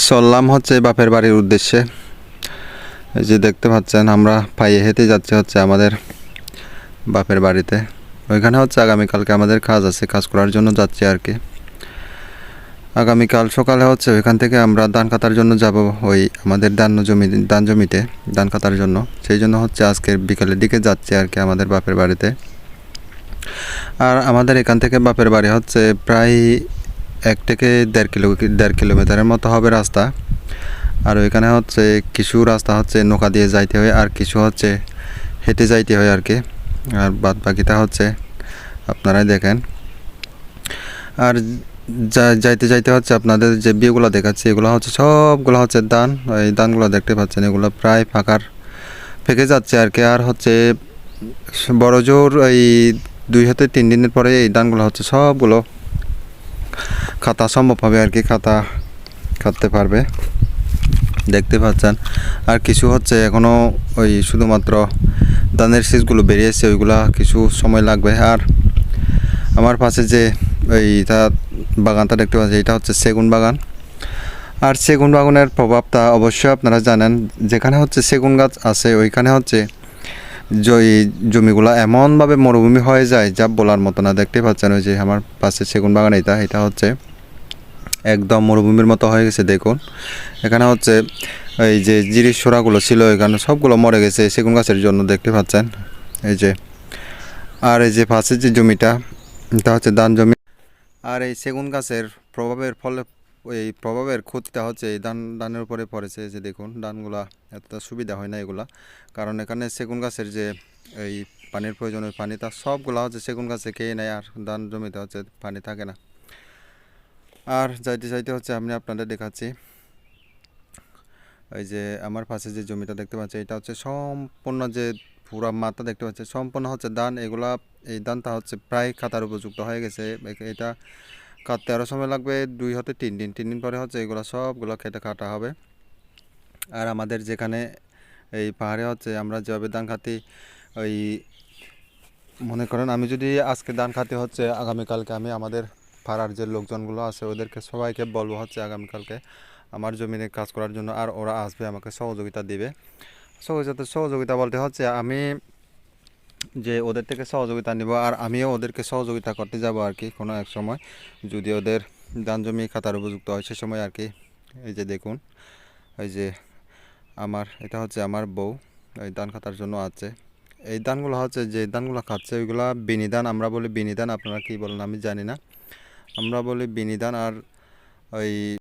চললাম হচ্ছে বাপের বাড়ির উদ্দেশ্যে। এই যে দেখতে পাচ্ছেন আমরা পায়ে হেঁটে যাচ্ছি হচ্ছে আমাদের বাপের বাড়িতে। ওইখানে হচ্ছে আগামীকালকে আমাদের কাজ আছে, কাজ করার জন্য যাচ্ছি আর কি। আগামীকাল সকালে হচ্ছে ওইখান থেকে আমরা ধান কাটার জন্য যাব, ওই আমাদের ধান জমিতে ধান কাটার জন্য। সেই জন্য হচ্ছে আজকের বিকালের দিকে যাচ্ছি আর কি আমাদের বাপের বাড়িতে। আর আমাদের এখান থেকে বাপের বাড়ি হচ্ছে প্রায় 1 থেকে 1.5 কিলোমিটারের মতো হবে রাস্তা। আর ওইখানে হচ্ছে কিছু রাস্তা হচ্ছে নৌকা দিয়ে যাইতে হয়, আর কিছু হচ্ছে হেঁটে যাইতে হয় আর কি। আর বাদ বাকিটা হচ্ছে আপনারাই দেখেন। আর যাইতে যাইতে হচ্ছে আপনাদের যে বিয়েগুলো দেখাচ্ছি, এগুলো হচ্ছে সবগুলো হচ্ছে ধান। এই ধানগুলো দেখতে পাচ্ছেন, এগুলো প্রায় পেকে যাচ্ছে আর কি। আর হচ্ছে বড় জোর এই 2 থেকে 3 দিনের পরে এই ধানগুলো হচ্ছে সবগুলো খাতা সম্ভব হবে আর কি, কাটতে পারবে, দেখতে পাচ্ছেন। আর কিছু হচ্ছে এখনও ওই শুধুমাত্র ধানের শীষগুলো বেরিয়েছে, ওইগুলা কিছু সময় লাগবে। আর আমার পাশে যে এইটা বাগানটা দেখতে পাচ্ছি, এটা হচ্ছে সেগুন বাগান। আর সেগুন বাগানের প্রভাবটা অবশ্যই আপনারা জানেন, যেখানে হচ্ছে সেগুন গাছ আছে ওইখানে হচ্ছে জমিগুলো এমনভাবে মরুভূমি হয়ে যায় যা বলার মতো না। দেখতে পাচ্ছেন ওই যে আমার পাশে সেগুন বাগান, এটা হচ্ছে একদম মরুভূমির মতো হয়ে গেছে। দেখুন এখানে হচ্ছে এই যে জিরিস সোরাগুলো ছিল এখানে সবগুলো মরে গেছে সেগুন গাছের জন্য, দেখতে পাচ্ছেন এই যে। আর এই যে পাশের যে জমিটা, এটা হচ্ছে ধান জমি। আর এই সেগুন গাছের প্রভাবের ফলে এই প্রভাবের ক্ষতিটা হচ্ছে এই ধানের উপরে পড়েছে। যে দেখুন ধানগুলা এতটা সুবিধা হয় না এগুলা, কারণ এখানে সেগুন গাছের যে এই পানির প্রয়োজন, ওই পানিটা সবগুলা হচ্ছে সেগুন গাছে খেয়ে নেয়, আর ধান জমিতে হচ্ছে পানি থাকে না। আর যাইতে যাইতে হচ্ছে আমি আপনাদের দেখাচ্ছি, এই যে আমার পাশে যে জমিটা দেখতে পাচ্ছি, এটা হচ্ছে সম্পূর্ণ যে পুরা মাথা দেখতে পাচ্ছি সম্পূর্ণ হচ্ছে ধান। এই ধানটা হচ্ছে প্রায় কাটার উপযুক্ত হয়ে গেছে। এটা কাটতে আরও সময় লাগবে 2 থেকে 3 দিন। 3 দিন পরে হচ্ছে এগুলো সবগুলো খেতে কাটা হবে। আর আমাদের যেখানে এই পাহাড়ে হচ্ছে আমরা যেভাবে ধান কাটি, ওই মনে করেন আমি যদি আজকে ধান কাটি হচ্ছে, আগামীকালকে আমি আমাদের পাড়ার যে লোকজনগুলো আছে ওদেরকে সবাইকে বলবো হচ্ছে আগামীকালকে আমার জমিনে কাজ করার জন্য। আর ওরা আসবে, আমাকে সহযোগিতা দিবে। সহযোগিতা বলতে হচ্ছে আমি যে ওদের থেকে সহযোগিতা নিব, আর আমিও ওদেরকে সহযোগিতা করতে যাব আর কি কোনো এক সময়, যদি ওদের ধান জমি খাতার উপযুক্ত হয় সে সময় আর কি। এই যে দেখুন, এই যে এটা হচ্ছে আমার বউ, এই ধান খাতার জন্য আছে। এই ধানগুলো হচ্ছে যে ধানগুলো খাচ্ছে ওইগুলা বিনি ধান, আমরা বলি বিনি ধান, আপনারা কী বলেন আমি জানি না, আমরা বলি বিনি ধান। আর ওই